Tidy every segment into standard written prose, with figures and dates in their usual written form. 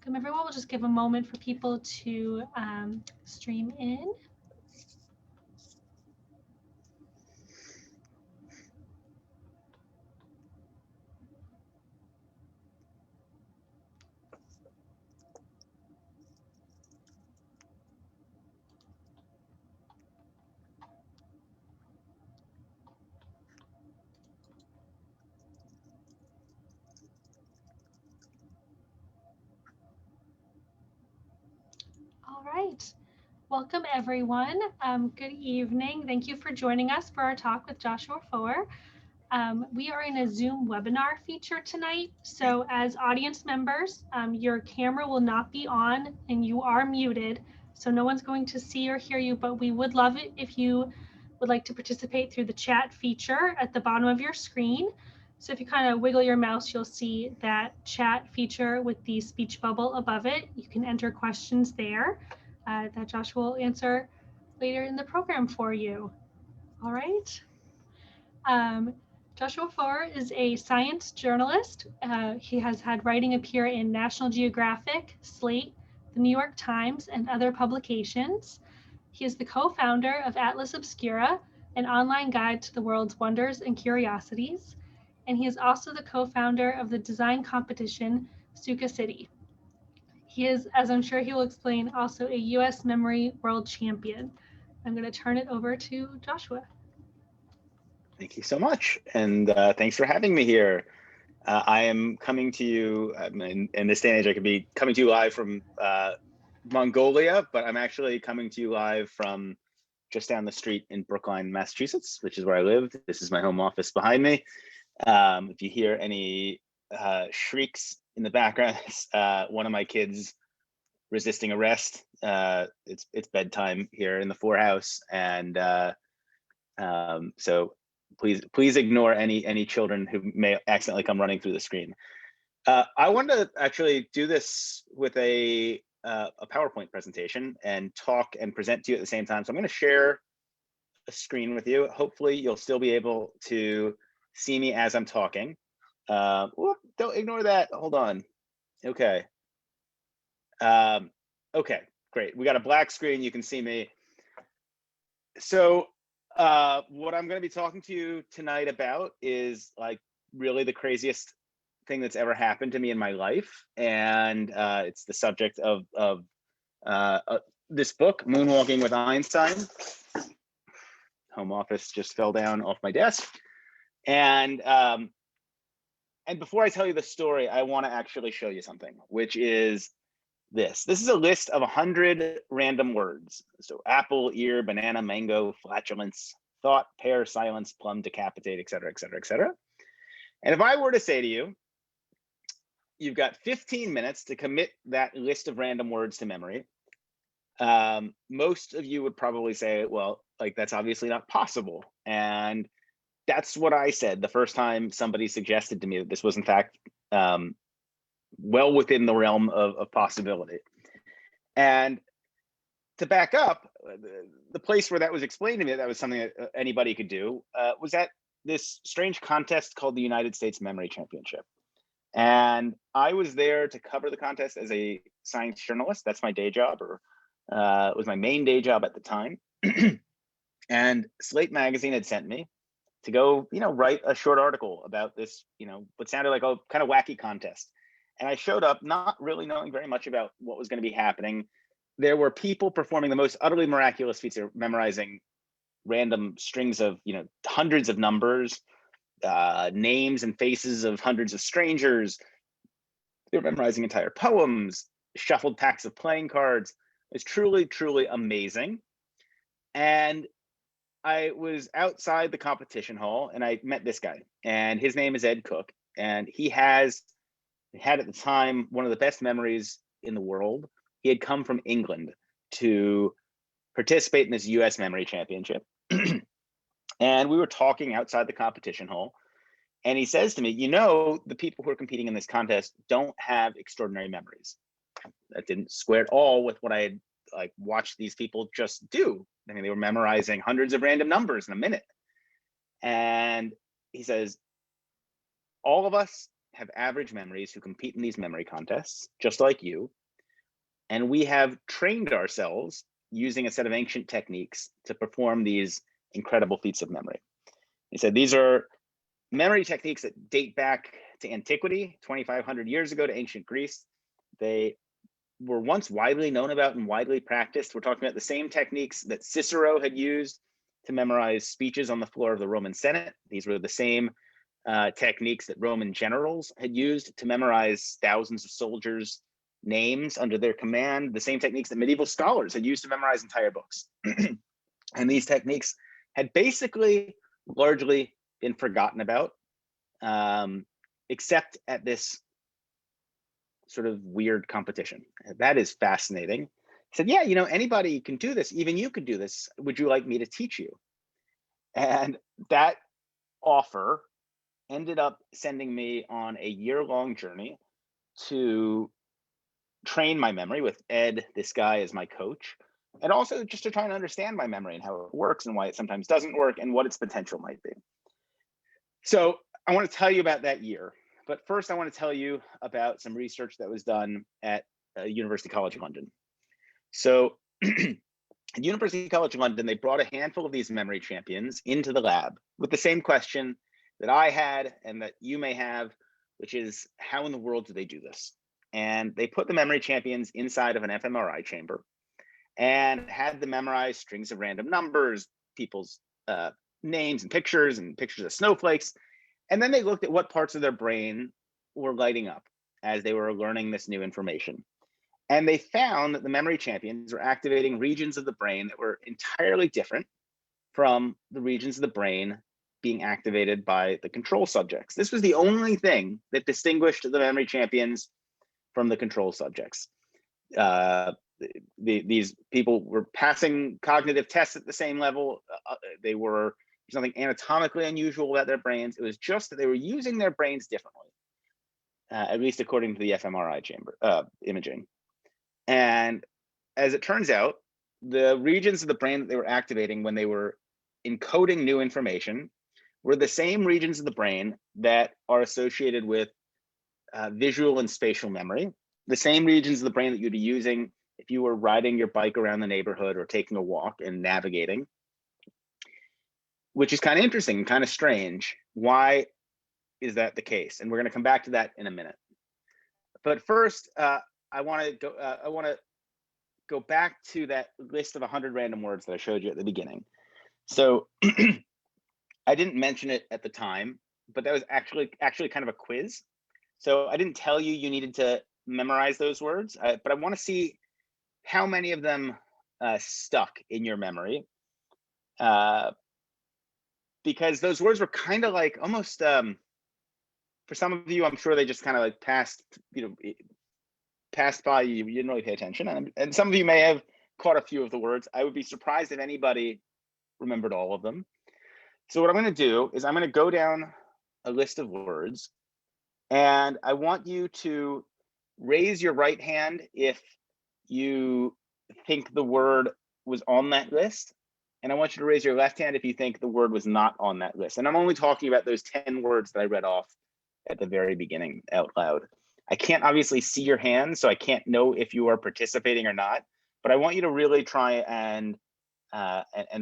Welcome everyone. We'll just give a moment for people to stream in. All right. Welcome everyone. Good evening. Thank you for joining us for our talk with Joshua Foer. We are in a Zoom webinar feature tonight. So as audience members, your camera will not be on and you are muted. So no one's going to see or hear you, but we would love it if you would like to participate through the chat feature at the bottom of your screen. So if you kind of wiggle your mouse, you'll see that chat feature with the speech bubble above it. You can enter questions there that Joshua will answer later in the program for you. All right. Joshua Foer is a science journalist. He has had writing appear in National Geographic, Slate, the New York Times, and other publications. He is the co-founder of Atlas Obscura, an online guide to the world's wonders and curiosities. And he is also the co-founder of the design competition, Suka City. He is, as I'm sure he will explain, also a U.S. memory world champion. I'm going to turn it over to Joshua. Thank you so much. And thanks for having me here. I am coming to you in this day and age, I could be coming to you live from Mongolia, but I'm actually coming to you live from just down the street in Brookline, Massachusetts, which is where I live. This is my home office behind me. If you hear any shrieks in the background, one of my kids resisting arrest. It's bedtime here in the Foer house, and so please ignore any children who may accidentally come running through the screen. I wanted to actually do this with a PowerPoint presentation and talk and present to you at the same time. So I'm going to share a screen with you. Hopefully you'll still be able to see me as I'm talking. Whoop, don't ignore that. Hold on. Okay. Okay, great. We got a black screen. You can see me. So what I'm going to be talking to you tonight about is like really the craziest thing that's ever happened to me in my life, and it's the subject of this book, Moonwalking with Einstein. Home office just fell down off my desk, and before I tell you the story, I want to actually show you something, which is this. This is a list of 100 random words. So apple, ear, banana, mango, flatulence, thought, pear, silence, plum, decapitate, et cetera, et cetera, et cetera. And if I were to say to you, you've got 15 minutes to commit that list of random words to memory, most of you would probably say, well, like that's obviously not possible. And that's what I said the first time somebody suggested to me that this was in fact well within the realm of possibility. And to back up, the place where that was explained to me that was something that anybody could do was at this strange contest called the United States Memory Championship. And I was there to cover the contest as a science journalist. That's my day job, or it was my main day job at the time. And Slate magazine had sent me to go, write a short article about this, what sounded like a kind of wacky contest. And I showed up not really knowing very much about what was going to be happening. There were people performing the most utterly miraculous feats of memorizing random strings of, hundreds of numbers, names and faces of hundreds of strangers. They were memorizing entire poems, shuffled packs of playing cards. It was truly, truly amazing. And I was outside the competition hall and I met this guy, and his name is Ed Cook. And he had at the time one of the best memories in the world. He had come from England to participate in this U.S. memory championship. And we were talking outside the competition hall. And he says to me, the people who are competing in this contest don't have extraordinary memories. That didn't square at all with what I had watched these people just do. I mean, they were memorizing hundreds of random numbers in a minute. And he says, all of us have average memories who compete in these memory contests, just like you. And we have trained ourselves using a set of ancient techniques to perform these incredible feats of memory. He said these are memory techniques that date back to antiquity, 2,500 years ago, to ancient Greece. They were once widely known about and widely practiced. We're talking about the same techniques that Cicero had used to memorize speeches on the floor of the Roman Senate. These were the same techniques that Roman generals had used to memorize thousands of soldiers' names under their command, the same techniques that medieval scholars had used to memorize entire books. And these techniques had basically largely been forgotten about, except at this sort of weird competition. That is fascinating. He said, yeah, you know, anybody can do this. Even you could do this. Would you like me to teach you? And that offer ended up sending me on a year-long journey to train my memory with Ed, this guy, as my coach, and also just to try and understand my memory and how it works and why it sometimes doesn't work and what its potential might be. So I want to tell you about that year. But first, I want to tell you about some research that was done at University College London. So at University College London, they brought a handful of these memory champions into the lab with the same question that I had and that you may have, which is, how in the world do they do this? And they put the memory champions inside of an fMRI chamber and had them memorize strings of random numbers, people's names and pictures of snowflakes. And then they looked at what parts of their brain were lighting up as they were learning this new information. And they found that the memory champions were activating regions of the brain that were entirely different from the regions of the brain being activated by the control subjects. This was the only thing that distinguished the memory champions from the control subjects. These people were passing cognitive tests at the same level. There's nothing anatomically unusual about their brains. It was just that they were using their brains differently, at least according to the fMRI chamber imaging. And as it turns out, the regions of the brain that they were activating when they were encoding new information were the same regions of the brain that are associated with visual and spatial memory, the same regions of the brain that you'd be using if you were riding your bike around the neighborhood or taking a walk and navigating, which is kind of interesting and kind of strange. Why is that the case? And we're going to come back to that in a minute. But first, I want to go back to that list of 100 random words that I showed you at the beginning. So I didn't mention it at the time, but that was actually kind of a quiz. So I didn't tell you needed to memorize those words, but I want to see how many of them stuck in your memory, because those words were kind of like almost, for some of you, I'm sure they just kind of like passed by you. You didn't really pay attention, and some of you may have caught a few of the words. I would be surprised if anybody remembered all of them. So what I'm going to do is I'm going to go down a list of words, and I want you to raise your right hand if you think the word was on that list, and I want you to raise your left hand if you think the word was not on that list. And I'm only talking about those 10 words that I read off at the very beginning out loud. I can't obviously see your hands, so I can't know if you are participating or not, but I want you to really try and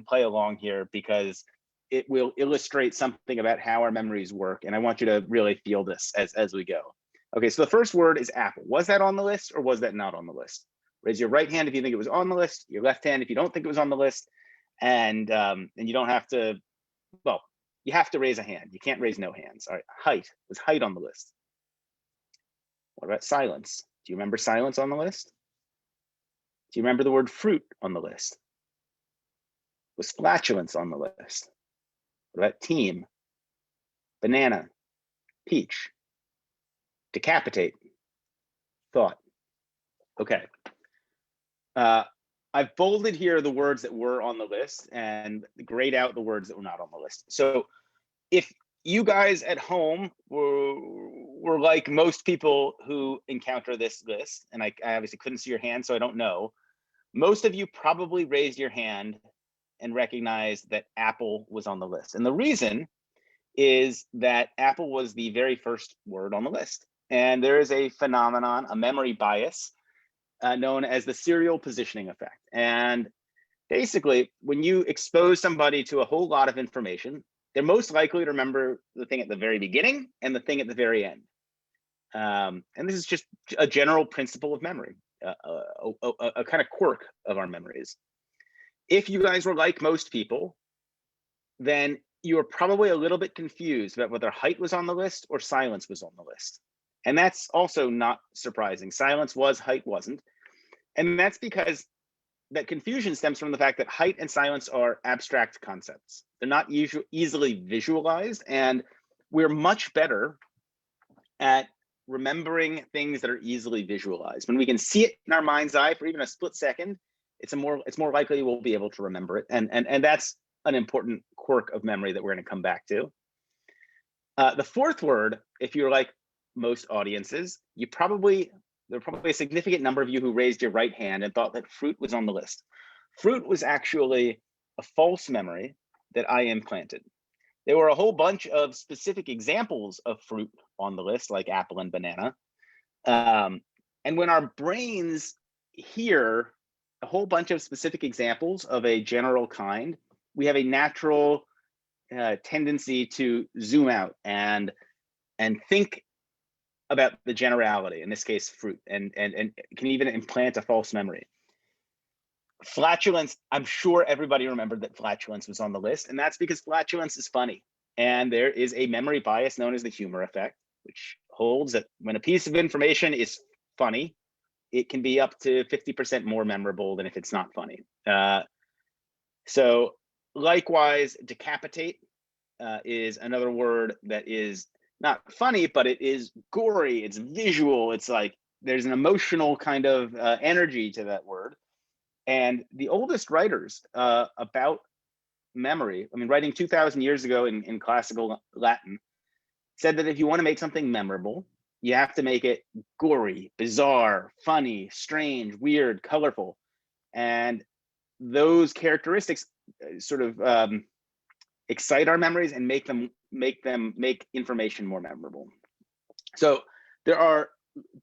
play along here, because it will illustrate something about how our memories work, and I want you to really feel this as we go. Okay, so the first word is apple. Was that on the list or was that not on the list? Raise your right hand if you think it was on the list, your left hand if you don't think it was on the list, and you don't have to, well, you have to raise a hand. You can't raise no hands. All right, height. Was height on the list? What about silence? Do you remember silence on the list? Do you remember the word fruit on the list? Was flatulence on the list? What about team? Banana, peach, decapitate, thought. Okay. I've bolded here the words that were on the list and grayed out the words that were not on the list. So if you guys at home were like most people who encounter this list, and I obviously couldn't see your hand, so I don't know, most of you probably raised your hand and recognized that apple was on the list. And the reason is that apple was the very first word on the list. And there is a phenomenon, a memory bias, known as the serial positioning effect. And basically, when you expose somebody to a whole lot of information, they're most likely to remember the thing at the very beginning and the thing at the very end. And this is just a general principle of memory, a kind of quirk of our memories. If you guys were like most people, then you were probably a little bit confused about whether height was on the list or silence was on the list. And that's also not surprising. Silence was, height wasn't. And that's because that confusion stems from the fact that height and silence are abstract concepts. They're not easily visualized, and we're much better at remembering things that are easily visualized. When we can see it in our mind's eye for even a split second, it's more likely we'll be able to remember it. And that's an important quirk of memory that we're going to come back to. The fourth word, if you're like most audiences, there are probably a significant number of you who raised your right hand and thought that fruit was on the list. Fruit was actually a false memory that I implanted. There were a whole bunch of specific examples of fruit on the list, like apple and banana. And when our brains hear a whole bunch of specific examples of a general kind, we have a natural tendency to zoom out and think about the generality, in this case, fruit, and can even implant a false memory. Flatulence, I'm sure everybody remembered that flatulence was on the list, and that's because flatulence is funny. And there is a memory bias known as the humor effect, which holds that when a piece of information is funny, it can be up to 50% more memorable than if it's not funny. So likewise, decapitate is another word that is not funny, but it is gory, it's visual, it's like there's an emotional kind of energy to that word. And the oldest writers about memory, I mean, writing 2,000 years ago in classical Latin, said that if you want to make something memorable, you have to make it gory, bizarre, funny, strange, weird, colorful. And those characteristics sort of excite our memories and make information more memorable. So there are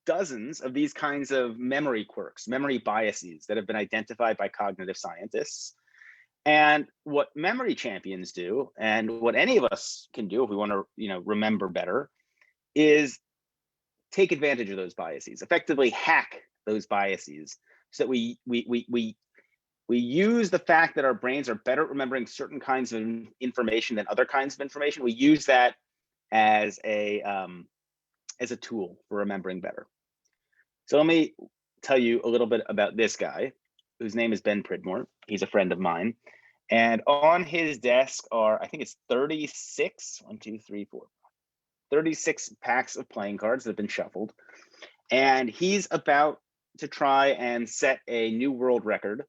dozens of these kinds of memory quirks, memory biases that have been identified by cognitive scientists. And what memory champions do, and what any of us can do if we want to, remember better, is take advantage of those biases, effectively hack those biases, so that we use the fact that our brains are better at remembering certain kinds of information than other kinds of information. We use that as a tool for remembering better. So let me tell you a little bit about this guy, whose name is Ben Pridmore. He's a friend of mine. And on his desk are, I think it's 36 packs of playing cards that have been shuffled. And he's about to try and set a new world record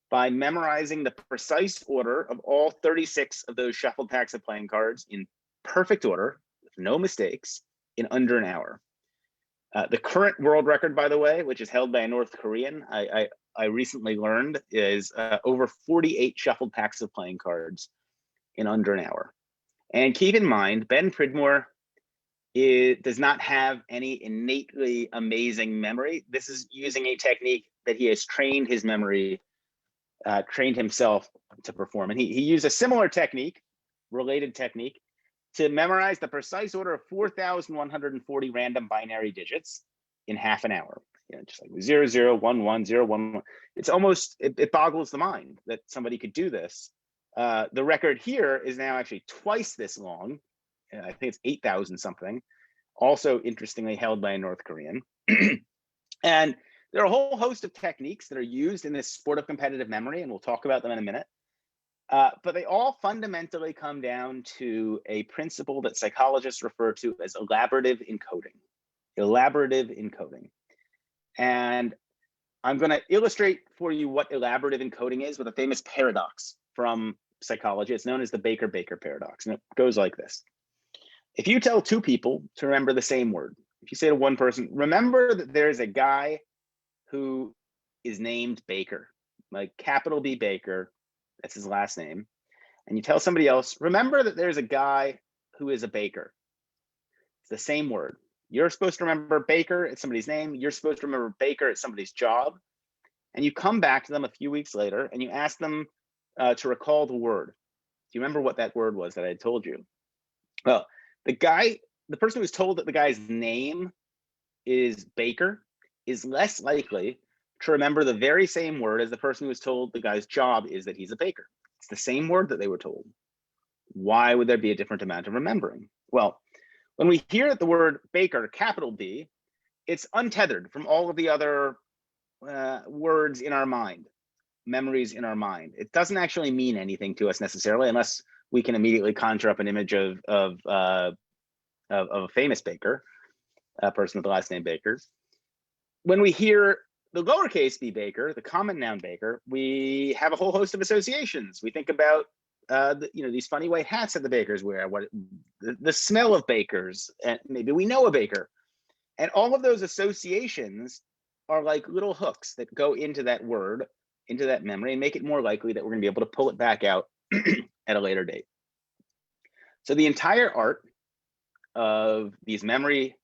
by memorizing the precise order of all 36 of those shuffled packs of playing cards in perfect order, with no mistakes, in under an hour. The current world record, by the way, which is held by a North Korean, I recently learned, is over 48 shuffled packs of playing cards in under an hour. And keep in mind, Ben Pridmore does not have any innately amazing memory. This is using a technique that he has trained his memory, trained himself to perform. And he used a similar technique, related technique, to memorize the precise order of 4,140 random binary digits in half an hour. Just like 0011 It's almost, it boggles the mind that somebody could do this. The record here is now actually twice this long. I think it's 8,000 something. Also, interestingly, held by a North Korean. And there are a whole host of techniques that are used in this sport of competitive memory, and we'll talk about them in a minute. But they all fundamentally come down to a principle that psychologists refer to as elaborative encoding. Elaborative encoding. And I'm going to illustrate for you what elaborative encoding is with a famous paradox from psychology. It's known as the Baker-Baker paradox, and it goes like this. If you tell two people to remember the same word, if you say to one person, remember that there's a guy who is named Baker, like capital B Baker, that's his last name, and you tell somebody else, remember that there's a guy who is a baker. It's the same word. You're supposed to remember baker, it's somebody's name. You're supposed to remember baker, it's somebody's job. And you come back to them a few weeks later and you ask them to recall the word. Do you remember what that word was that I had told you? Well, the person who's told that the guy's name is baker is less likely to remember the very same word as the person who was told the guy's job is that he's a baker. It's the same word that they were told. Why would there be a different amount of remembering? Well, when we hear the word baker, capital B, it's untethered from all of the other words in our mind, memories in our mind. It doesn't actually mean anything to us necessarily, unless we can immediately conjure up an image of a famous baker, a person with the last name Baker. When we hear the lowercase b baker, the common noun baker, we have a whole host of associations. We think about these funny white hats that the bakers wear, the smell of bakers, and maybe we know a baker. And all of those associations are like little hooks that go into that word, into that memory, and make it more likely that we're going to be able to pull it back out at a later date. So the entire art of these memory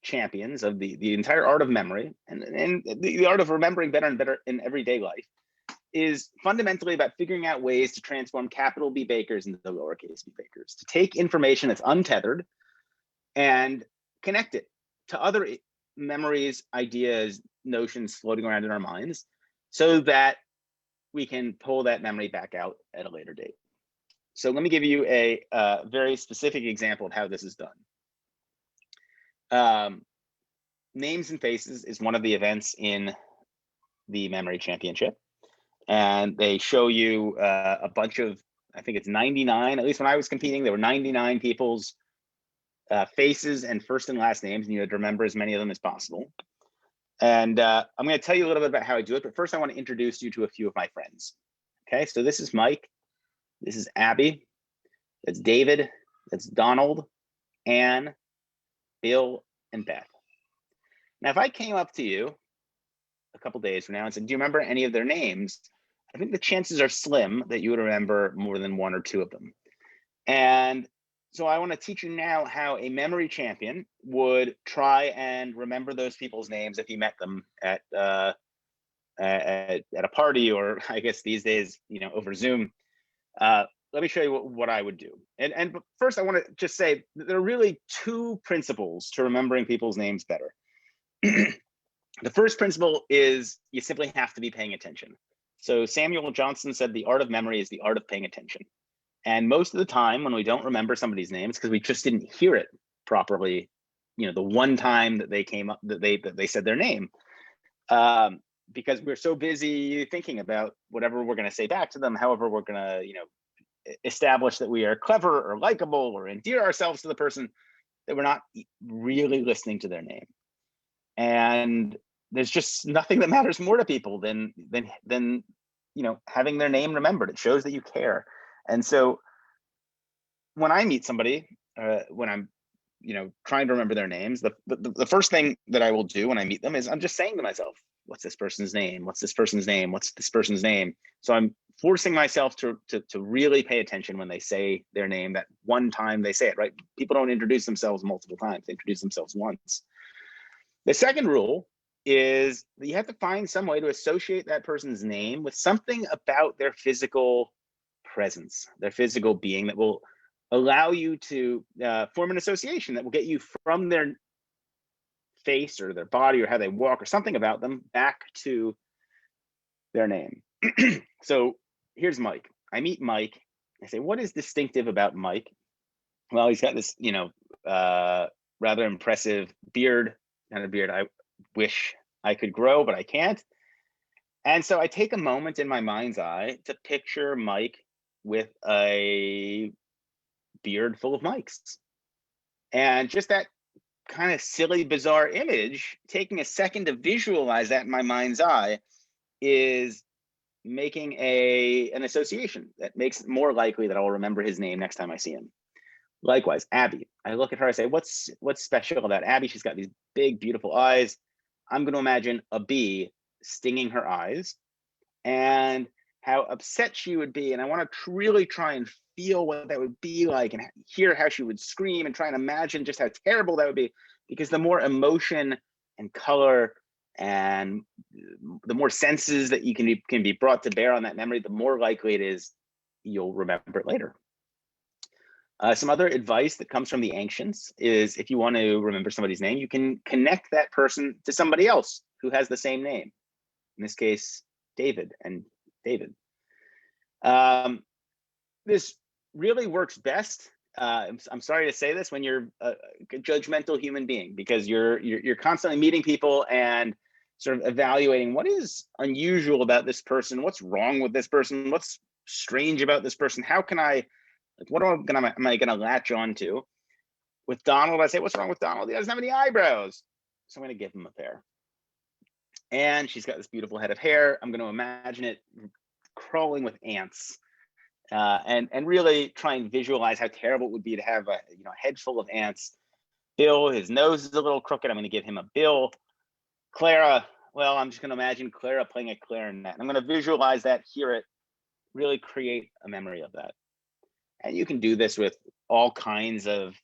champions, of the entire art of memory, and the art of remembering better and better in everyday life, is fundamentally about figuring out ways to transform capital B bakers into lowercase b bakers, to take information that's untethered and connect it to other memories, ideas, notions floating around in our minds, so that we can pull that memory back out at a later date. So let me give you a very specific example of how this is done. Names and Faces is one of the events in the Memory Championship. And they show you a bunch of, I think it's 99, at least when I was competing, there were 99 people's faces and first and last names, and you had to remember as many of them as possible. And I'm going to tell you a little bit about how I do it, but first I want to introduce you to a few of my friends. Okay, so this is Mike, this is Abby, that's David, that's Donald, Anne, Bill, and Beth. Now, if I came up to you a couple days from now and said, do you remember any of their names? I think the chances are slim that you would remember more than one or two of them. And so I want to teach you now how a memory champion would try and remember those people's names if you met them at a party, or I guess these days, over Zoom. Let me show you what I would do. And first, I want to just say that there are really two principles to remembering people's names better. The first principle is you simply have to be paying attention. So Samuel Johnson said the art of memory is the art of paying attention. And most of the time when we don't remember somebody's name, it's because we just didn't hear it properly, the one time that they came up, that they said their name. Because we're so busy thinking about whatever we're going to say back to them, however we're going to, establish that we are clever or likable or endear ourselves to the person, that we're not really listening to their name. And there's just nothing that matters more to people than having their name remembered. It shows that you care. And so when I meet somebody, when I'm trying to remember their names, the first thing that I will do when I meet them is I'm just saying to myself, what's this person's name? What's this person's name? What's this person's name? So I'm forcing myself to really pay attention when they say their name, that one time they say it, right? People don't introduce themselves multiple times, they introduce themselves once. The second rule is that you have to find some way to associate that person's name with something about their physical presence, their physical being, that will allow you to form an association that will get you from their face or their body or how they walk or something about them back to their name. So here's Mike. I meet Mike. I say, what is distinctive about Mike? Well, he's got this, rather impressive beard, kind of beard I wish I could grow, but I can't. And so I take a moment in my mind's eye to picture Mike with a beard full of Mikes. And just that kind of silly, bizarre image, taking a second to visualize that in my mind's eye, is making an association that makes it more likely that I'll remember his name next time I see him. Likewise, Abby. I look at her, I say, what's special about Abby? She's got these big, beautiful eyes. I'm going to imagine a bee stinging her eyes. And how upset she would be, and I want to really try and feel what that would be like, and hear how she would scream, and try and imagine just how terrible that would be, because the more emotion and color and the more senses that you can be brought to bear on that memory, the more likely it is you'll remember it later. Some other advice that comes from the ancients is, if you want to remember somebody's name, you can connect that person to somebody else who has the same name. In this case, David and David. This really works best. I'm sorry to say this, when you're a judgmental human being, because you're constantly meeting people and sort of evaluating what is unusual about this person, what's wrong with this person, what's strange about this person, how can I, like, what am I gonna latch on to? With Donald, I say, what's wrong with Donald? He doesn't have any eyebrows, so I'm gonna give him a pair. And she's got this beautiful head of hair. I'm gonna imagine it crawling with ants. And really try and visualize how terrible it would be to have a head full of ants. Bill, his nose is a little crooked. I'm going to give him a bill. Clara, well, I'm just going to imagine Clara playing a clarinet. I'm going to visualize that, hear it, really create a memory of that. And you can do this with all kinds of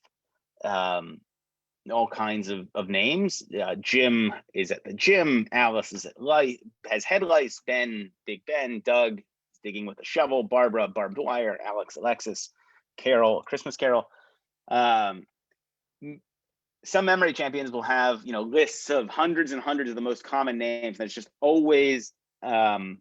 names. Jim is at the gym. Alice is at has head lice. Ben, Big Ben. Doug, digging with a shovel. Barbara, barbed wire. Alex, Alexis. Carol, Christmas Carol. Some memory champions will have lists of hundreds and hundreds of the most common names. There's just always an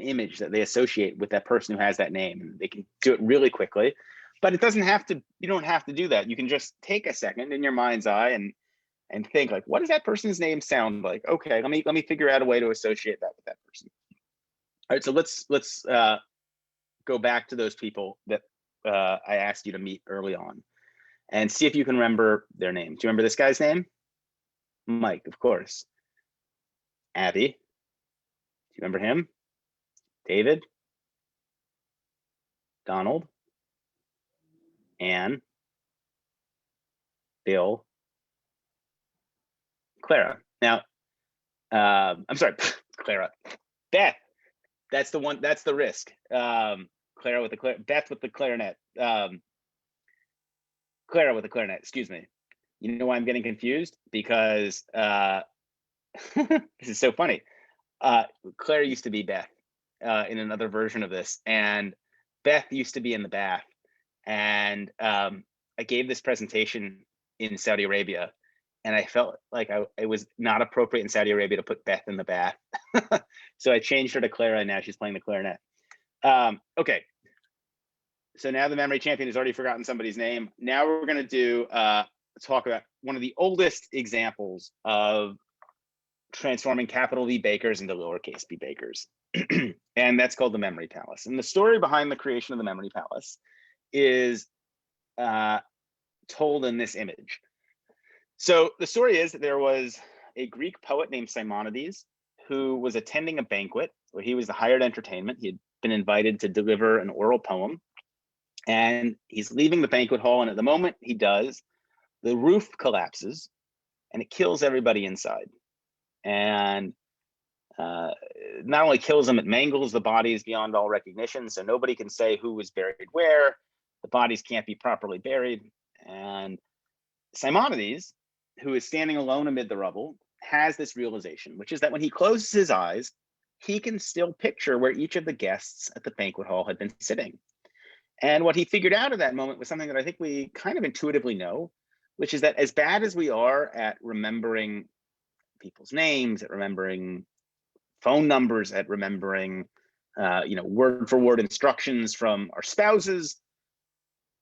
image that they associate with that person who has that name, and they can do it really quickly. But it doesn't have to. You don't have to do that. You can just take a second in your mind's eye and think, like, what does that person's name sound like? Okay, let me figure out a way to associate that with that person. All right, so let's go back to those people that I asked you to meet early on, and see if you can remember their names. Do you remember this guy's name? Mike, of course. Abby, do you remember him? David, Donald, Anne, Bill, Clara. Now, I'm sorry, Clara. Beth. That's the one. That's the risk. Clara with the Beth with the clarinet. Clara with the clarinet. Excuse me. You know why I'm getting confused? Because this is so funny. Claire used to be Beth in another version of this, and Beth used to be in the bath. And I gave this presentation in Saudi Arabia, and I felt like it was not appropriate in Saudi Arabia to put Beth in the bath. So I changed her to Clara, and now she's playing the clarinet. Okay. So now the memory champion has already forgotten somebody's name. Now we're going to do talk about one of the oldest examples of transforming capital V bakers into lowercase b bakers. And that's called the Memory Palace. And the story behind the creation of the Memory Palace is told in this image. So the story is that there was a Greek poet named Simonides who was attending a banquet where he was the hired entertainment. He had been invited to deliver an oral poem, and he's leaving the banquet hall. And at the moment he does, the roof collapses and it kills everybody inside. And not only kills them, it mangles the bodies beyond all recognition. So nobody can say who was buried where. The bodies can't be properly buried. And Simonides, who is standing alone amid the rubble, has this realization, which is that when he closes his eyes, he can still picture where each of the guests at the banquet hall had been sitting. And what he figured out at that moment was something that I think we kind of intuitively know, which is that as bad as we are at remembering people's names, at remembering phone numbers, at remembering word for word instructions from our spouses,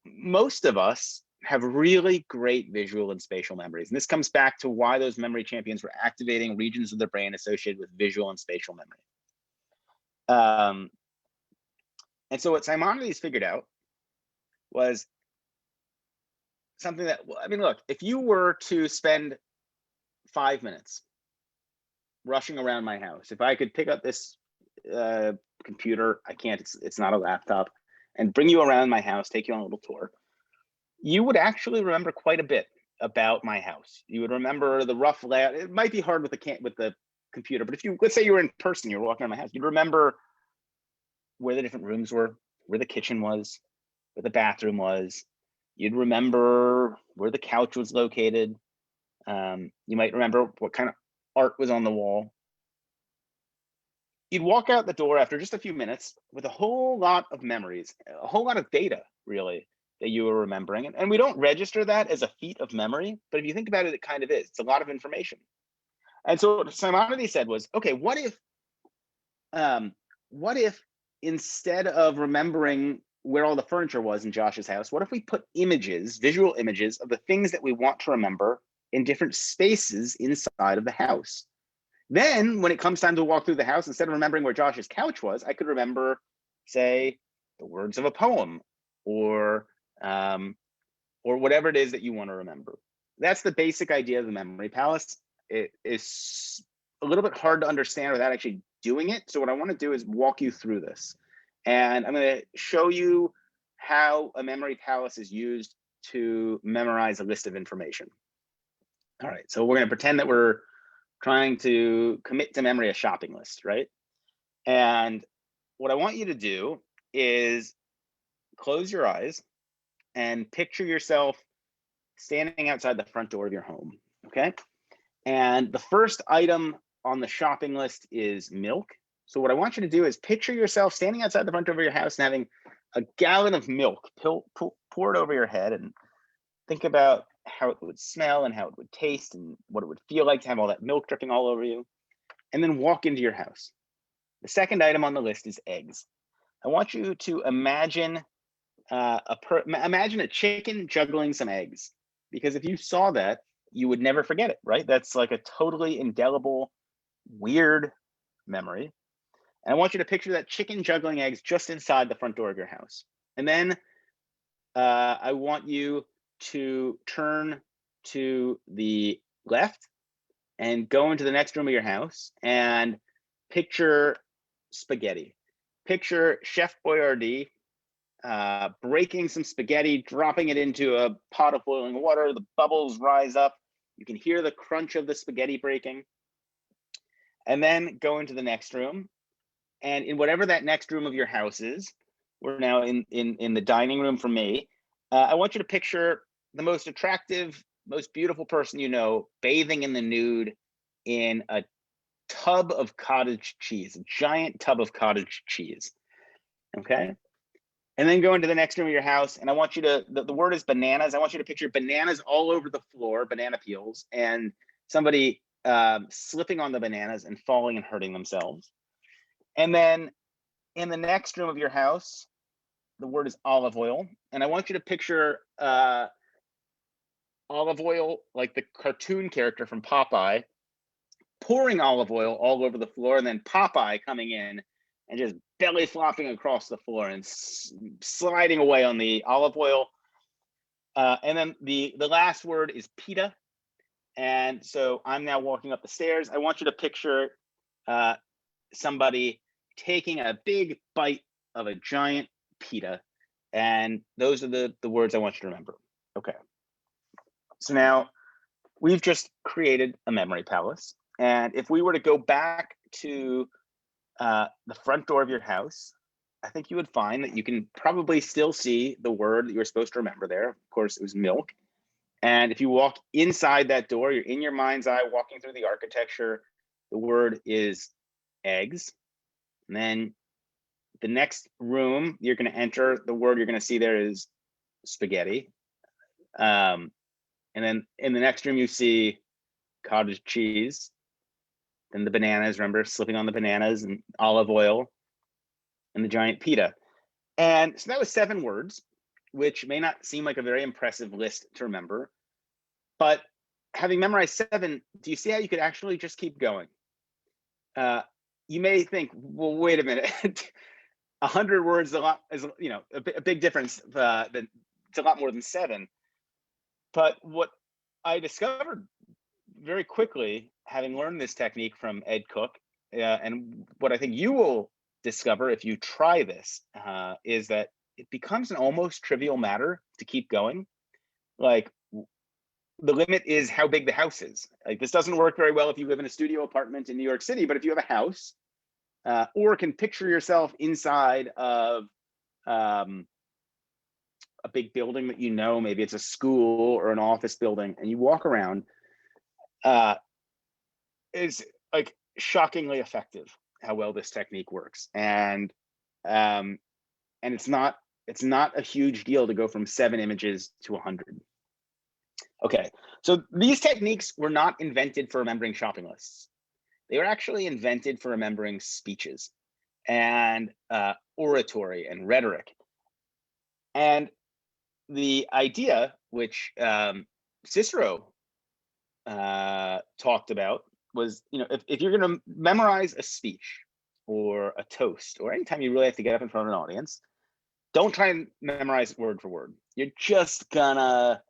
most of us have really great visual and spatial memories. And this comes back to why those memory champions were activating regions of the brain associated with visual and spatial memory. And so what Simonides figured out was something that, I mean, look, if you were to spend 5 minutes rushing around my house, if I could pick up this computer, I can't, it's not a laptop, and bring you around my house, take you on a little tour, you would actually remember quite a bit about my house. You would remember the rough layout. It might be hard with the computer, but if you, let's say you were in person, you were walking around my house, you'd remember where the different rooms were, where the kitchen was, where the bathroom was. You'd remember where the couch was located. You might remember what kind of art was on the wall. You'd walk out the door after just a few minutes with a whole lot of memories, a whole lot of data, really, that you were remembering. And we don't register that as a feat of memory, but if you think about it, it kind of is. It's a lot of information. And so what Simonides said was, okay, what if instead of remembering where all the furniture was in Josh's house, what if we put images, visual images of the things that we want to remember in different spaces inside of the house? Then when it comes time to walk through the house, instead of remembering where Josh's couch was, I could remember, say, the words of a poem or whatever it is that you want to remember. That's the basic idea of the memory palace. It is a little bit hard to understand without actually doing it. So what I want to do is walk you through this. And I'm going to show you how a memory palace is used to memorize a list of information. All right, so we're going to pretend that we're trying to commit to memory a shopping list, right? And what I want you to do is close your eyes and picture yourself standing outside the front door of your home, okay? And the first item on the shopping list is milk. So what I want you to do is picture yourself standing outside the front door of your house and having a gallon of milk poured over your head, and think about how it would smell and how it would taste and what it would feel like to have all that milk dripping all over you, and then walk into your house. The second item on the list is eggs. I want you to imagine imagine a chicken juggling some eggs, because if you saw that, you would never forget it, right? That's like a totally indelible, weird memory. And I want you to picture that chicken juggling eggs just inside the front door of your house. And then I want you to turn to the left and go into the next room of your house and picture spaghetti. Picture Chef Boyardee breaking some spaghetti, dropping it into a pot of boiling water. The bubbles rise up. You can hear the crunch of the spaghetti breaking. And then go into the next room. And in whatever that next room of your house is, we're now in the dining room for me. I want you to picture the most attractive, most beautiful person you know bathing in the nude in a tub of cottage cheese, a giant tub of cottage cheese. Okay. And then go into the next room of your house, and I want you to, the word is bananas. I want you to picture bananas all over the floor, banana peels, and somebody slipping on the bananas and falling and hurting themselves. And then in the next room of your house, the word is olive oil. And I want you to picture olive oil, like the cartoon character from Popeye, pouring olive oil all over the floor, and then Popeye coming in and just belly flopping across the floor and sliding away on the olive oil. And then the last word is pita. And so I'm now walking up the stairs. I want you to picture somebody taking a big bite of a giant pita. And those are the words I want you to remember. Okay. So now we've just created a memory palace. And if we were to go back to the front door of your house, I think you would find that you can probably still see the word that you were supposed to remember there. Of course, it was milk. And if you walk inside that door, you're in your mind's eye walking through the architecture. The word is eggs. And then the next room you're going to enter, the word you're going to see there is spaghetti. And then in the next room, you see cottage cheese. Then the bananas, remember, slipping on the bananas, and olive oil, and the giant pita. And so that was 7 words, which may not seem like a very impressive list to remember. But having memorized 7, do you see how you could actually just keep going? You may think, well, wait a minute. 100 words is a lot, is, you know, a big difference. It's a lot more than 7. But what I discovered very quickly, having learned this technique from Ed Cook, and what I think you will discover if you try this, is that it becomes an almost trivial matter to keep going. Like, the limit is how big the house is. Like, this doesn't work very well if you live in a studio apartment in New York City, but if you have a house, or can picture yourself inside of a big building that maybe it's a school or an office building, and you walk around, is like shockingly effective how well this technique works. And it's not a huge deal to go from 7 images to 100. Okay, so these techniques were not invented for remembering shopping lists. They were actually invented for remembering speeches and oratory and rhetoric. And the idea, which Cicero talked about, was, if you're going to memorize a speech or a toast, or anytime you really have to get up in front of an audience, don't try and memorize word for word. You're just gonna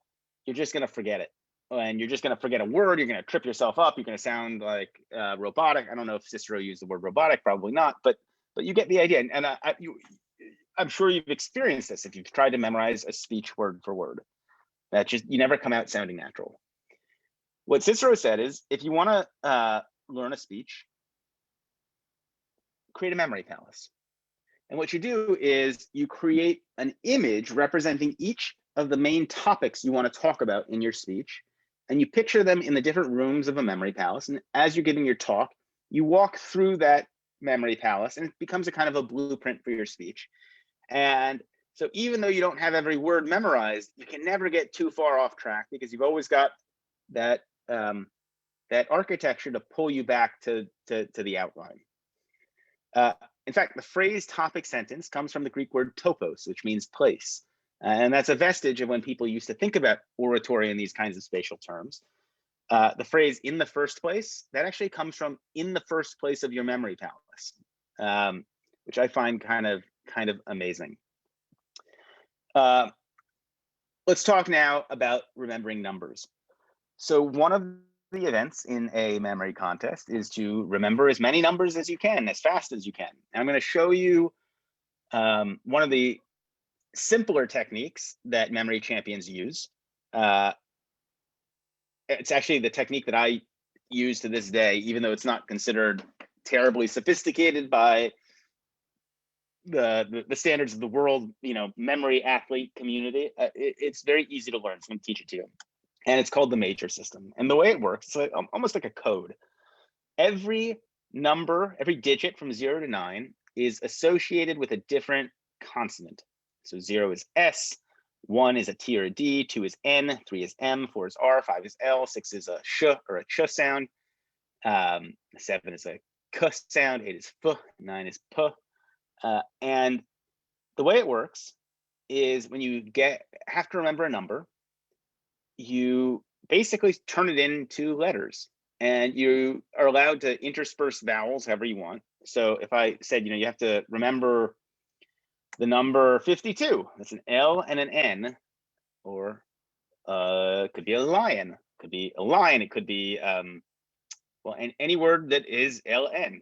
forget it, and you're just gonna forget a word. You're gonna trip yourself up. You're gonna sound like robotic. I don't know if Cicero used the word robotic, probably not, but you get the idea. And I'm sure you've experienced this if you've tried to memorize a speech word for word. That you never come out sounding natural. What Cicero said is, if you want to learn a speech, create a memory palace. And what you do is you create an image representing each of the main topics you want to talk about in your speech, and you picture them in the different rooms of a memory palace. And as you're giving your talk, you walk through that memory palace, and it becomes a kind of a blueprint for your speech. And so even though you don't have every word memorized, you can never get too far off track, because you've always got that that architecture to pull you back to the outline. In fact, the phrase topic sentence comes from the Greek word topos, which means place. And that's a vestige of when people used to think about oratory in these kinds of spatial terms. The phrase in the first place, that actually comes from in the first place of your memory palace, which I find kind of amazing. Let's talk now about remembering numbers. So one of the events in a memory contest is to remember as many numbers as you can, as fast as you can. And I'm going to show you one of the simpler techniques that memory champions use. It's actually the technique that I use to this day, even though it's not considered terribly sophisticated by the standards of the world, memory athlete community. It's very easy to learn, so I'm going to teach it to you. And it's called the major system. And the way it works, it's almost like a code. Every number, every digit from 0 to 9 is associated with a different consonant. So 0 is S, 1 is a T or a D, 2 is N, 3 is M, 4 is R, 5 is L, 6 is a sh or a ch sound, 7 is a k sound, 8 is f, 9 is p. And the way it works is when you have to remember a number, you basically turn it into letters, and you are allowed to intersperse vowels however you want. So if I said, you have to remember the number 52, that's an L and an N, or it could be a lion, could be a line, it could be well, any word that is LN.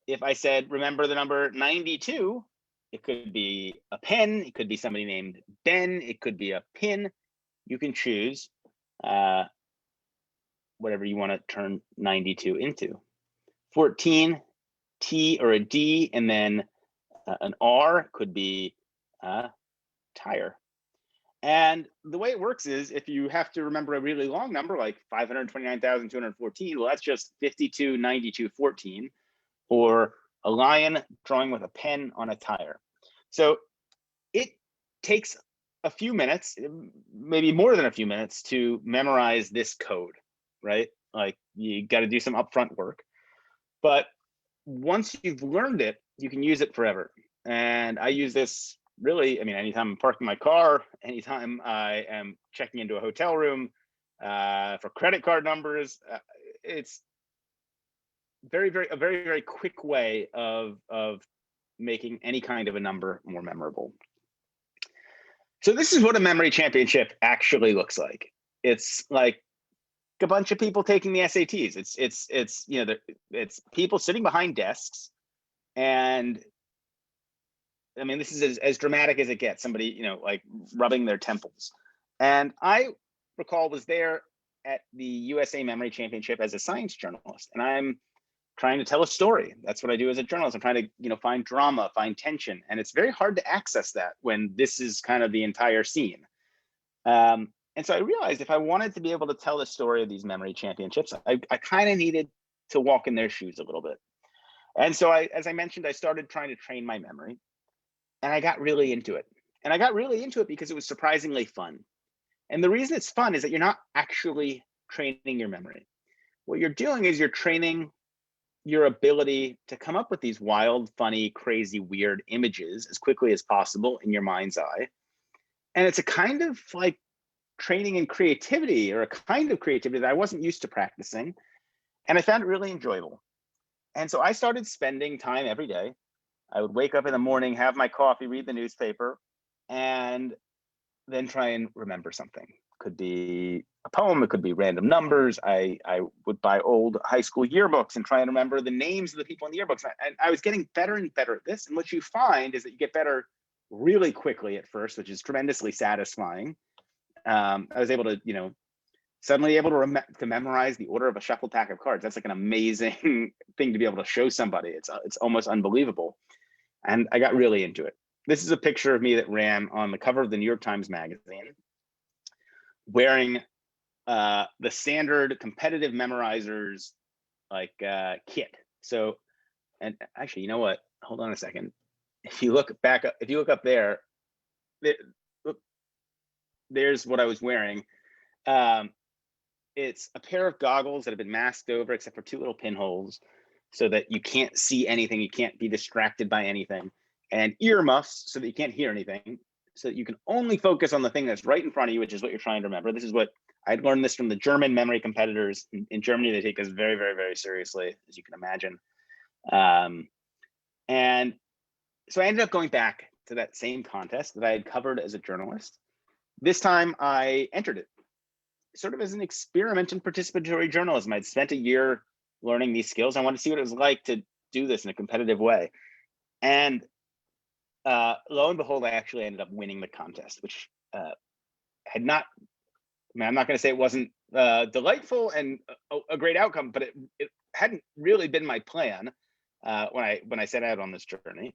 If I said remember the number 92, it could be a pen, it could be somebody named Ben, it could be a pin. You can choose whatever you want to turn 92 into. 14, T or a D, and then an R could be tire. And the way it works is, if you have to remember a really long number like 529,214, well, that's just 52, 92, 14, or a lion drawing with a pen on a tire. So it takes a few minutes, maybe more than a few minutes, to memorize this code, right? Like, you got to do some upfront work. But once you've learned it, you can use it forever. And I use this really, anytime I'm parking my car, anytime I am checking into a hotel room, for credit card numbers. It's a very quick way of making any kind of a number more memorable. So this is what a memory championship actually looks like. It's like a bunch of people taking the SATs. It's people sitting behind desks, and this is as dramatic as it gets. Somebody, like rubbing their temples. And I recall was there at the U.S.A. Memory Championship as a science journalist, and I'm trying to tell a story. That's what I do as a journalist. I'm trying to, find drama, find tension. And it's very hard to access that when this is kind of the entire scene. And so I realized if I wanted to be able to tell the story of these memory championships, I kind of needed to walk in their shoes a little bit. And so as I mentioned, I started trying to train my memory, and I got really into it. And I got really into it because it was surprisingly fun. And the reason it's fun is that you're not actually training your memory. What you're doing is you're training your ability to come up with these wild, funny, crazy, weird images as quickly as possible in your mind's eye. And it's a kind of like training in creativity, or a kind of creativity that I wasn't used to practicing. And I found it really enjoyable. And so I started spending time every day. I would wake up in the morning, have my coffee, read the newspaper, and then try and remember something. Could be a poem, it could be random numbers. I would buy old high school yearbooks and try and remember the names of the people in the yearbooks. And I was getting better and better at this. And what you find is that you get better really quickly at first, which is tremendously satisfying. I was able to, suddenly able to memorize the order of a shuffled pack of cards. That's like an amazing thing to be able to show somebody. It's almost unbelievable. And I got really into it. This is a picture of me that ran on the cover of the New York Times Magazine, wearing the standard competitive memorizers kit. So, and actually, you know what? Hold on a second. If you look up there, there's what I was wearing. It's a pair of goggles that have been masked over except for two little pinholes so that you can't see anything. You can't be distracted by anything. And earmuffs so that you can't hear anything, so that you can only focus on the thing that's right in front of you, which is what you're trying to remember. This is what I'd learned this from the German memory competitors. In Germany, they take this very, very, very seriously, as you can imagine. And so I ended up going back to that same contest that I had covered as a journalist. This time I entered it sort of as an experiment in participatory journalism. I'd spent a year learning these skills. I wanted to see what it was like to do this in a competitive way. And lo and behold, I actually ended up winning the contest, which had not, I'm not going to say it wasn't delightful and a great outcome, but it hadn't really been my plan when I set out on this journey.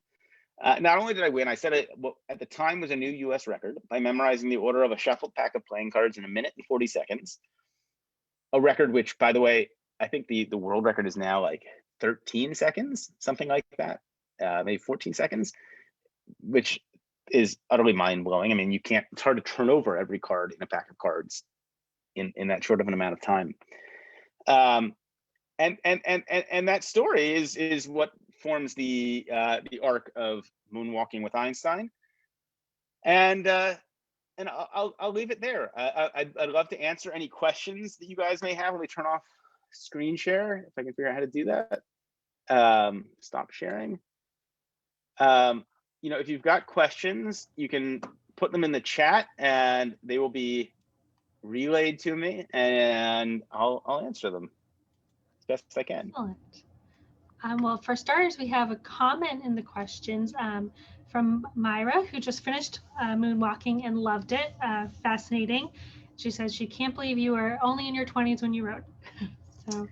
Not only did I win, I set what at the time was a new U.S. record by memorizing the order of a shuffled pack of playing cards in 1 minute and 40 seconds. A record which, by the way, I think the world record is now like 13 seconds, something like that, maybe 14 seconds, which is utterly mind-blowing. I mean, it's hard to turn over every card in a pack of cards in that short of an amount of time. And that story is what forms the arc of Moonwalking with Einstein. And I'll leave it there. I'd love to answer any questions that you guys may have. Let me turn off screen share if I can figure out how to do that. Stop sharing. If you've got questions, you can put them in the chat and they will be relayed to me, and I'll answer them as best as I can. Excellent. Well, for starters, we have a comment in the questions from Myra, who just finished Moonwalking and loved it. Fascinating. She says she can't believe you were only in your 20s when you wrote. So,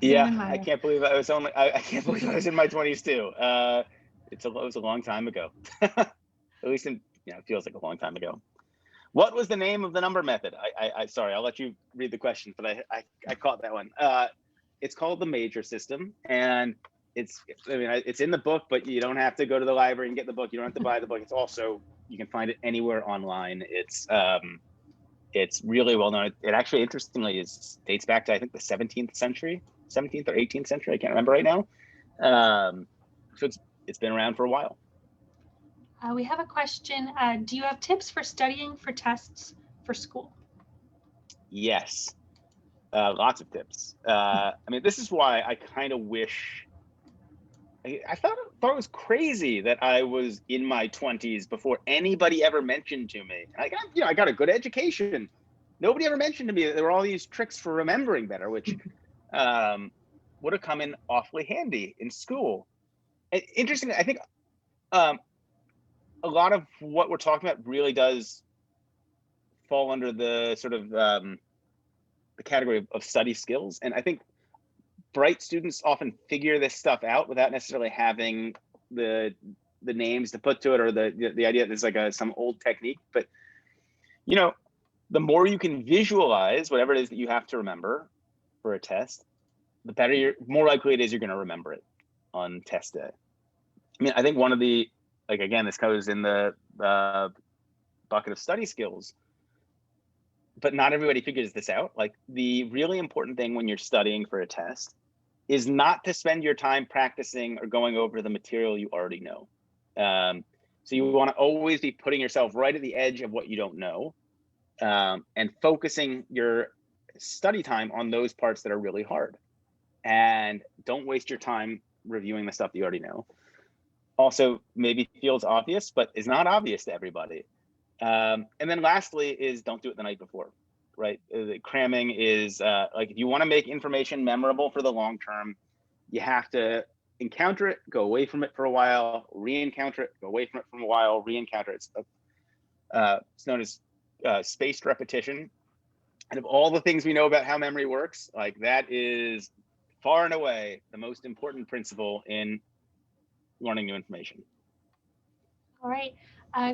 yeah, I can't believe I was I can't believe I was in my 20s too. It was a long time ago. At least it feels like a long time ago. What was the name of the number method? I sorry, I'll let you read the question, but I caught that one. It's called the major system, and it's in the book, but you don't have to go to the library and get the book. You don't have to buy the book. It's also, you can find it anywhere online. It's really well known. It actually, interestingly, dates back to, I think, the 17th or 18th century. I can't remember right now. So it's been around for a while. We have a question. Do you have tips for studying for tests for school? Yes, lots of tips. This is why I kind of wish. I thought it was crazy that I was in my 20s before anybody ever mentioned to me. I got a good education. Nobody ever mentioned to me that there were all these tricks for remembering better, which would have come in awfully handy in school. Interestingly, I think a lot of what we're talking about really does fall under the sort of the category of study skills. And I think bright students often figure this stuff out without necessarily having the names to put to it, or the idea that there's like some old technique. But you know, the more you can visualize whatever it is that you have to remember for a test, the better more likely it is you're going to remember it on test day. I mean, I think one of the, like, again, this goes in the bucket of study skills, but not everybody figures this out. Like, the really important thing when you're studying for a test is not to spend your time practicing or going over the material you already know. So you want to always be putting yourself right at the edge of what you don't know, and focusing your study time on those parts that are really hard. And don't waste your time reviewing the stuff that you already know. Also, maybe feels obvious, but is not obvious to everybody. And then lastly is don't do it the night before, right? Cramming is like, if you want to make information memorable for the long term, you have to encounter it, go away from it for a while, re-encounter it, go away from it for a while, re-encounter it. It's known as spaced repetition. And of all the things we know about how memory works, like, that is far and away the most important principle in learning new information. All right.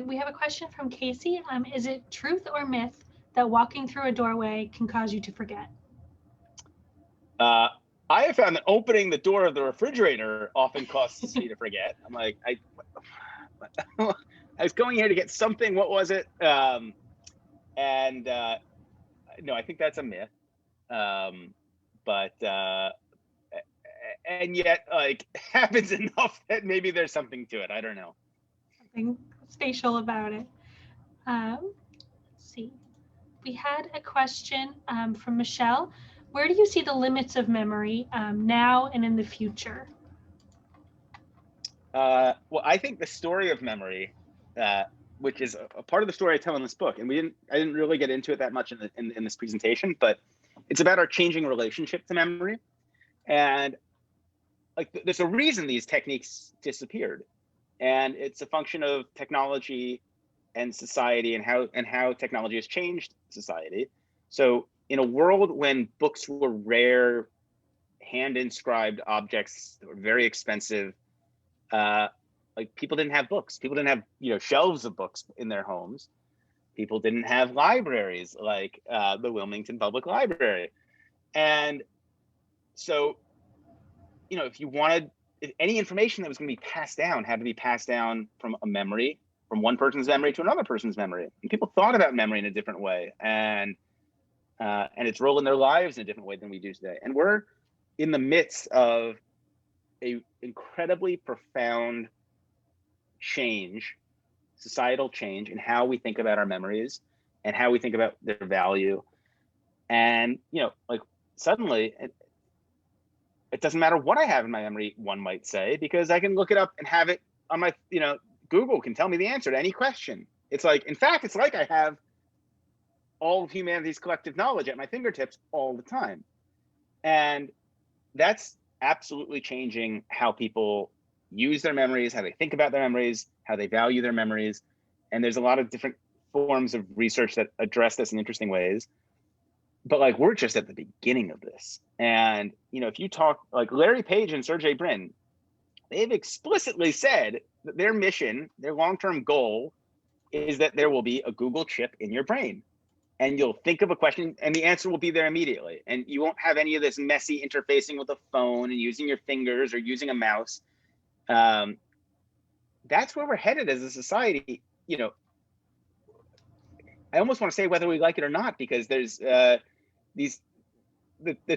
We have a question from Casey. Is it truth or myth that walking through a doorway can cause you to forget? I have found that opening the door of the refrigerator often causes me to forget. I'm like, I was going here to get something. What was it? No, I think that's a myth. But and yet, like, happens enough that maybe there's something to it. I don't know. Something spatial about it. Let's see. We had a question from Michelle. Where do you see the limits of memory now and in the future? Well, I think the story of memory, which is a part of the story I tell in this book, and I didn't really get into it that much in this presentation, but it's about our changing relationship to memory. And like, there's a reason these techniques disappeared, and it's a function of technology and society, and how technology has changed society. So in a world when books were rare, hand-inscribed objects that were very expensive, like, people didn't have books. People didn't have shelves of books in their homes. People didn't have libraries like the Wilmington Public Library. And so, if any information that was going to be passed down had to be passed down from one person's memory to another person's memory. And people thought about memory in a different way, and its role in their lives in a different way than we do today. And we're in the midst of a incredibly profound societal change in how we think about our memories and how we think about their value. And like, suddenly it doesn't matter what I have in my memory, one might say, because I can look it up and have it on my, Google can tell me the answer to any question. It's like, in fact, it's like I have all of humanity's collective knowledge at my fingertips all the time. And that's absolutely changing how people use their memories, how they think about their memories, how they value their memories. And there's a lot of different forms of research that address this in interesting ways. But like, we're just at the beginning of this. And if you talk, like, Larry Page and Sergey Brin, they've explicitly said that their mission, their long-term goal, is that there will be a Google chip in your brain. And you'll think of a question and the answer will be there immediately. And you won't have any of this messy interfacing with a phone and using your fingers or using a mouse. That's where we're headed as a society. I almost want to say whether we like it or not, because there's the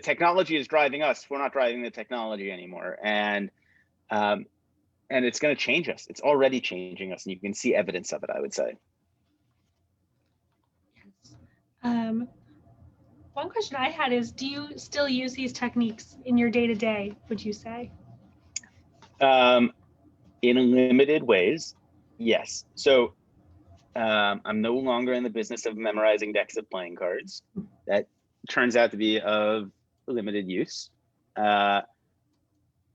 technology is driving us. We're not driving the technology anymore. And it's going to change us. It's already changing us, and you can see evidence of it, I would say. One question I had is, do you still use these techniques in your day-to-day, would you say? In limited ways, yes. So I'm no longer in the business of memorizing decks of playing cards. That turns out to be of limited use. But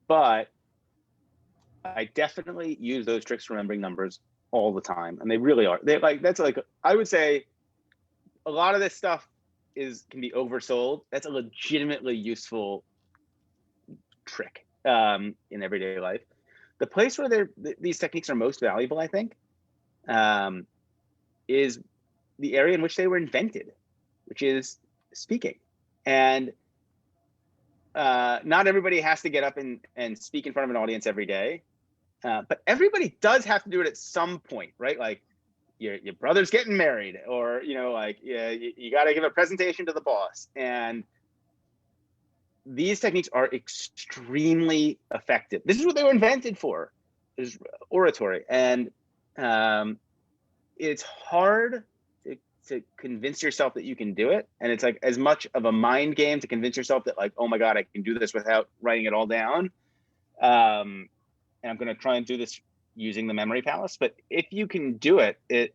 I definitely use those tricks for remembering numbers all the time. And they really are. I would say a lot of this stuff can be oversold. That's a legitimately useful trick in everyday life. The place where these techniques are most valuable, I think, is the area in which they were invented, which is speaking. And not everybody has to get up and speak in front of an audience every day, but everybody does have to do it at some point, right? Like your brother's getting married, or like you got to give a presentation to the boss. And these techniques are extremely effective. This is what they were invented for, is oratory. And it's hard to convince yourself that you can do it. And it's like as much of a mind game to convince yourself that like, oh my God, I can do this without writing it all down. And I'm going to try and do this using the memory palace. But if you can do it, it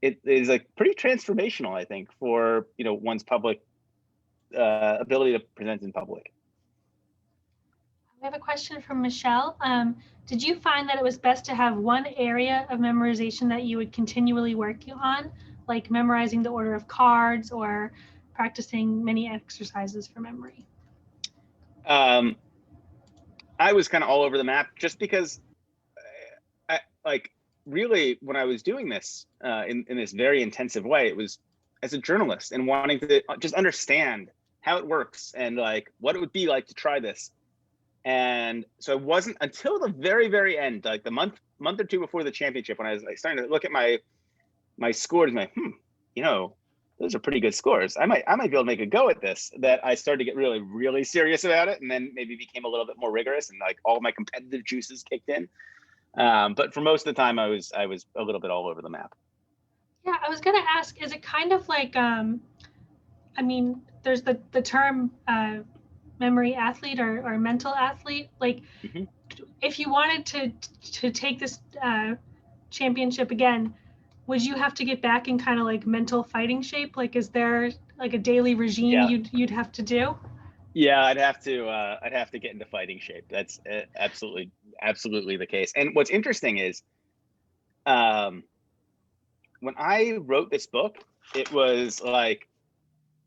is like pretty transformational, I think, for one's public ability to present in public. We have a question from Michelle. Did you find that it was best to have one area of memorization that you would continually work on, like memorizing the order of cards or practicing many exercises for memory? I was kind of all over the map, just because really when I was doing this in this very intensive way, it was as a journalist and wanting to just understand how it works and like what it would be like to try this. And so it wasn't until the very, very end, like the month or two before the championship, when I was like starting to look at my scores and like, those are pretty good scores. I might be able to make a go at this, that I started to get really, really serious about it, and then maybe became a little bit more rigorous, and like all my competitive juices kicked in. But for most of the time, I was a little bit all over the map. Yeah, I was gonna ask, is it kind of like, there's the term memory athlete or mental athlete. Like, if you wanted to take this championship again, would you have to get back in kind of like mental fighting shape? Like, is there like a daily regime you'd have to do? Yeah, I'd have to get into fighting shape. That's absolutely the case. And what's interesting is, when I wrote this book, it was like,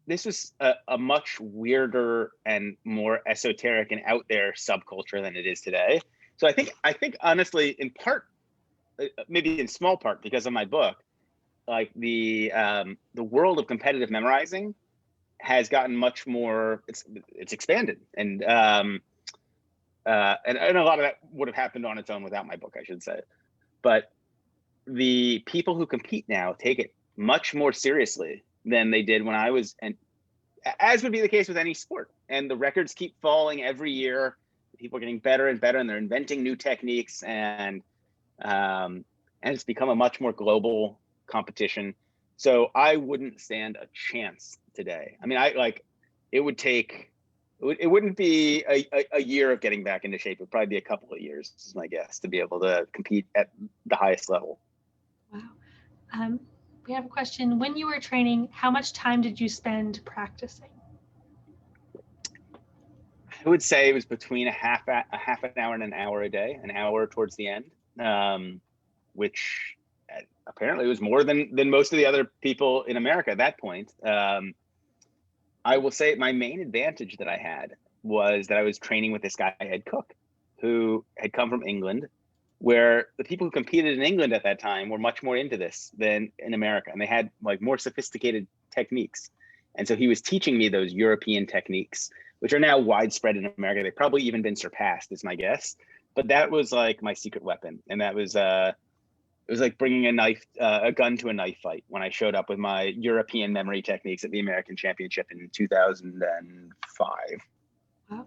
this was a much weirder and more esoteric and out there subculture than it is today. So I think honestly, in part, maybe in small part, because of my book, like the world of competitive memorizing has gotten much more. It's expanded, and a lot of that would have happened on its own without my book, I should say. But the people who compete now take it much more seriously than they did when I was, and as would be the case with any sport. And the records keep falling every year. People are getting better and better, and they're inventing new techniques, and it's become a much more global competition. So I wouldn't stand a chance today. I mean, it wouldn't be a year of getting back into shape. It would probably be a couple of years, is my guess, to be able to compete at the highest level. Wow. We have a question. When you were training, how much time did you spend practicing? I would say it was between a half an hour and an hour a day, an hour towards the end, which apparently was more than most of the other people in America at that point. I will say my main advantage that I had was that I was training with this guy, head cook, who had come from England, where the people who competed in England at that time were much more into this than in America. And they had like more sophisticated techniques. And so he was teaching me those European techniques, which are now widespread in America. They've probably even been surpassed, is my guess. But that was like my secret weapon. And that was, it was like bringing a gun to a knife fight when I showed up with my European memory techniques at the American Championship in 2005. Wow.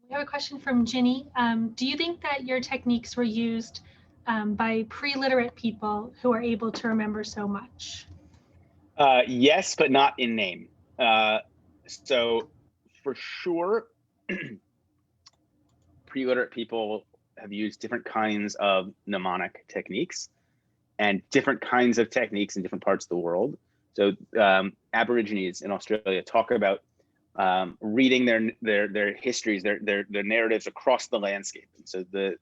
We have a question from Ginny. Do you think that your techniques were used by pre-literate people who are able to remember so much? Yes, but not in name. So for sure, pre-literate people have used different kinds of mnemonic techniques and different kinds of techniques in different parts of the world. So Aborigines in Australia talk about reading their histories, their narratives across the landscape. And so the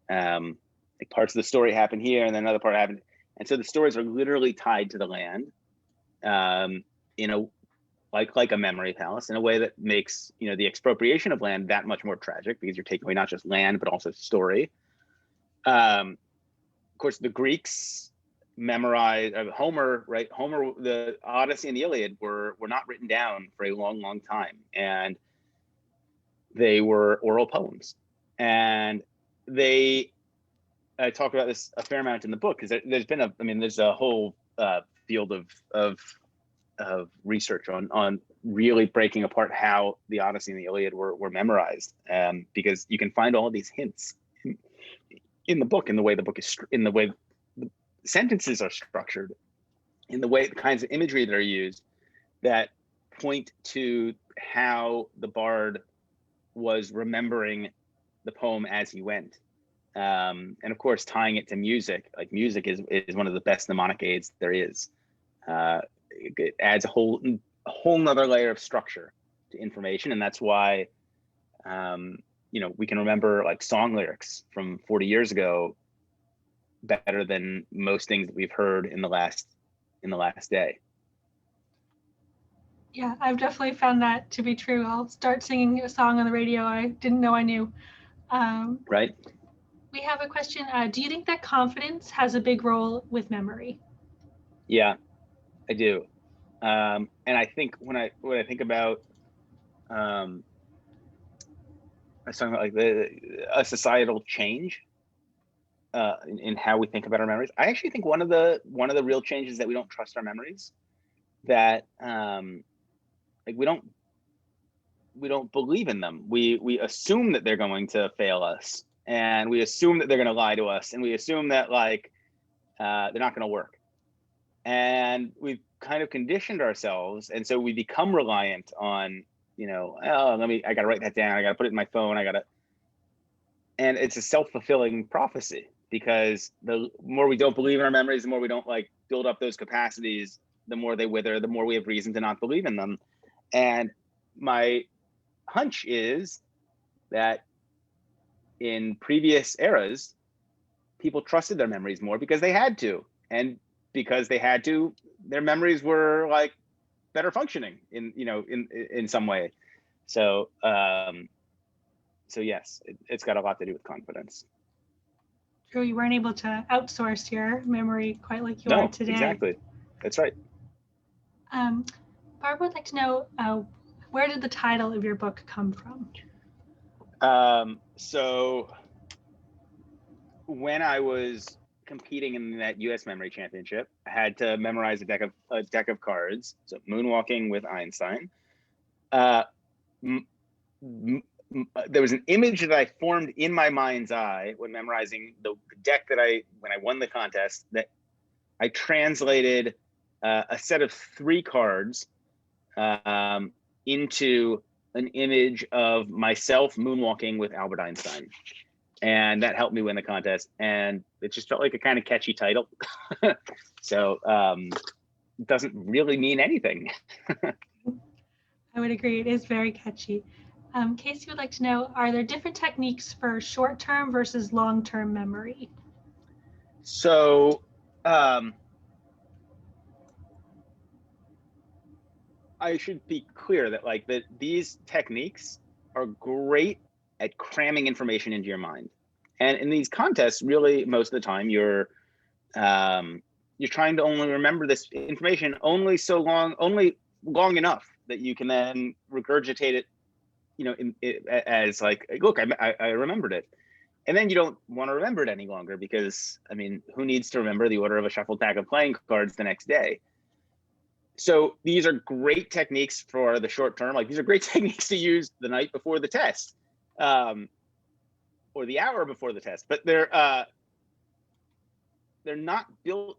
like parts of the story happen here, and then another part happened, and so the stories are literally tied to the land in like a memory palace, in a way that makes, you know, the expropriation of land that much more tragic, because you're taking away not just land but also story. Of course, the Greeks memorized Homer, right? Homer, the Odyssey and the Iliad were not written down for a long time, and they were oral poems. And they, I talk about this a fair amount in the book, because there's been a, I mean, there's a whole field of research on really breaking apart how the Odyssey and the Iliad were memorized, because you can find all these hints in the book, in the way the book is, in the way the sentences are structured, in the way, the kinds of imagery that are used, that point to how the bard was remembering the poem as he went. And of course, tying it to music, like music is one of the best mnemonic aids there is. It adds a whole nother layer of structure to information, and that's why, you know, we can remember like song lyrics from 40 years ago better than most things that we've heard in the last day. Yeah, I've definitely found that to be true. I'll start singing a song on the radio I didn't know I knew. Right? We have a question. Do you think that confidence has a big role with memory? Yeah, I do. And I think when I think about, I was talking about like a societal change in how we think about our memories. I actually think one of the real changes is that we don't trust our memories. That like we don't believe in them. We assume that they're going to fail us, and we assume that they're going to lie to us, and we assume that like they're not going to work. And we've kind of conditioned ourselves, and so we become reliant on, you know, oh, I got to write that down, I got to put it in my phone, and it's a self-fulfilling prophecy, because the more we don't believe in our memories, the more we don't like build up those capacities, the more they wither, the more we have reason to not believe in them. And my hunch is that in previous eras, people trusted their memories more because they had to, and because they had to, their memories were like better functioning in, you know, in some way. So so yes, it's got a lot to do with confidence. True, you weren't able to outsource your memory quite like you are No, today. exactly. That's right. Barb would like to know, where did the title of your book come from? So when I was competing in that U.S. memory championship, I had to memorize a deck of cards. So Moonwalking with Einstein. There was an image that I formed in my mind's eye when memorizing the deck when I won the contest, that I translated a set of 3 cards into an image of myself moonwalking with Albert Einstein. And that helped me win the contest. And it just felt like a kind of catchy title. So it doesn't really mean anything. I would agree, it is very catchy. Casey would like to know, are there different techniques for short-term versus long-term memory? So I should be clear that like these techniques are great at cramming information into your mind. And in these contests, really most of the time you're trying to only remember this information only long enough that you can then regurgitate it, you know, as like, look, I remembered it. And then you don't want to remember it any longer, because I mean, who needs to remember the order of a shuffled pack of playing cards the next day? So these are great techniques for the short term. Like, these are great techniques to use the night before the test, or the hour before the test, but they're not built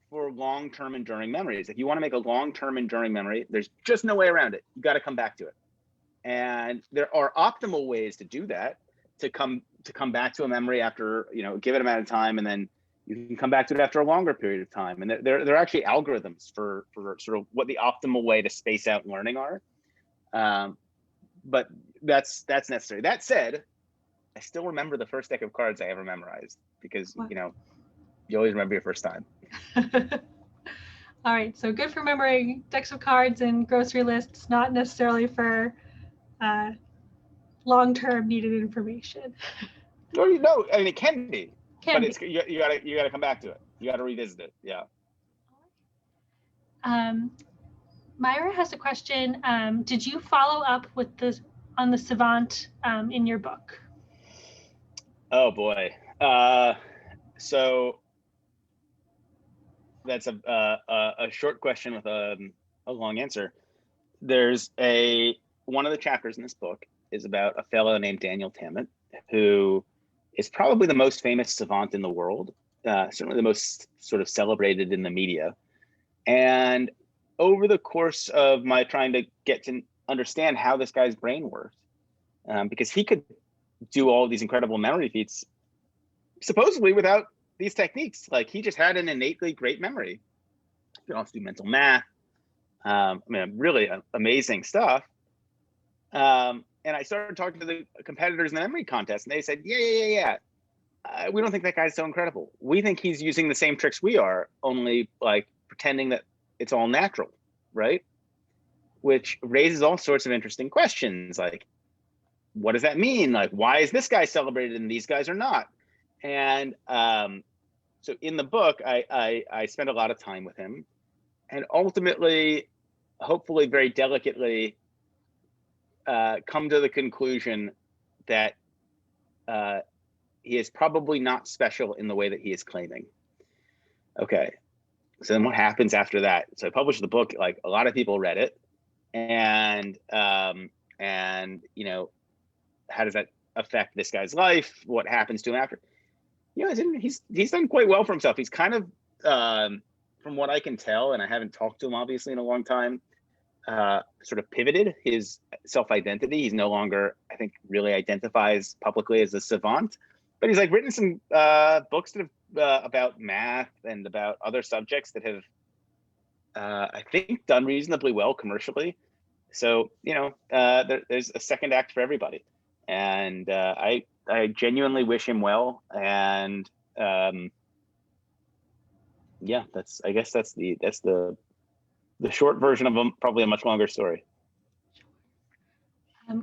for long-term enduring memories. If you want to make a long-term enduring memory, there's just no way around it. You got to come back to it. And there are optimal ways to do that, to come back to a memory after, you know, a given amount of time, and then you can come back to it after a longer period of time. And there are actually algorithms for sort of what the optimal way to space out learning are. But that's necessary. That said, I still remember the first deck of cards I ever memorized, because, you know, you always remember your first time. All right, so good for remembering decks of cards and grocery lists, not necessarily for uh, long-term needed information. Or I mean, it can be, but Can be. you gotta come back to it. You gotta revisit it. Yeah. Um, Myra has a question. Did you follow up with the on the savant in your book? Oh boy. So that's a short question with a long answer. There's one of the chapters in this book is about a fellow named Daniel Tammet, who is probably the most famous savant in the world, certainly the most sort of celebrated in the media. And over the course of my trying to get to understand how this guy's brain worked, because he could do all these incredible memory feats supposedly without these techniques. Like, he just had an innately great memory. He could also do mental math. I mean, really amazing stuff. And I started talking to the competitors in the memory contest, and they said, yeah. We don't think that guy's so incredible. We think he's using the same tricks we are, only like pretending that it's all natural, right? Which raises all sorts of interesting questions, like, what does that mean? Like, why is this guy celebrated and these guys are not? And so in the book, I spend a lot of time with him, and ultimately, hopefully very delicately, come to the conclusion that he is probably not special in the way that he is claiming. Okay, so then what happens after that? So I published the book, like a lot of people read it, and you know, how does that affect this guy's life? What happens to him after? You know, he's done quite well for himself. He's kind of, from what I can tell, and I haven't talked to him obviously in a long time, sort of pivoted his self-identity. He's no longer, I think, really identifies publicly as a savant, but he's like written some books that have about math and about other subjects that have, I think, done reasonably well commercially. So, you know, there's a second act for everybody, and I genuinely wish him well. And yeah, I guess that's the short version of probably a much longer story.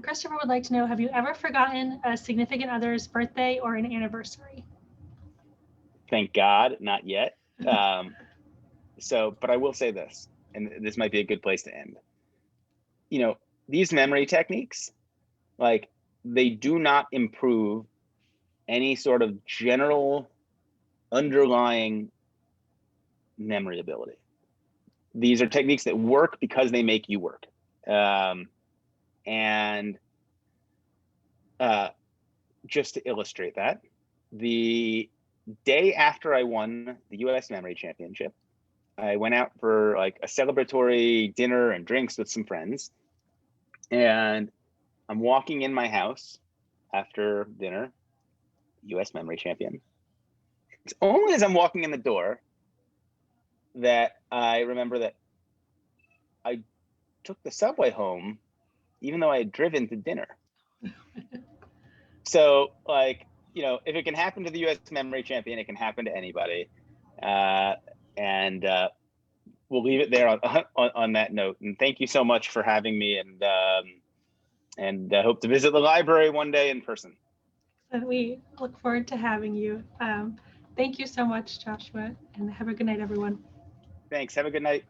Christopher would like to know, have you ever forgotten a significant other's birthday or an anniversary? Thank God, not yet. But I will say this, and this might be a good place to end. You know, these memory techniques, like, they do not improve any sort of general underlying memory ability. These are techniques that work because they make you work. And just to illustrate that, the day after I won the U.S. Memory Championship, I went out for like a celebratory dinner and drinks with some friends. And I'm walking in my house after dinner, U.S. Memory Champion. It's only as I'm walking in the door that I remember that I took the subway home, even though I had driven to dinner. So, like, you know, if it can happen to the U.S. Memory Champion, it can happen to anybody. And we'll leave it there on that note. And thank you so much for having me. And I hope to visit the library one day in person. And we look forward to having you. Thank you so much, Joshua, and have a good night, everyone. Thanks. Have a good night.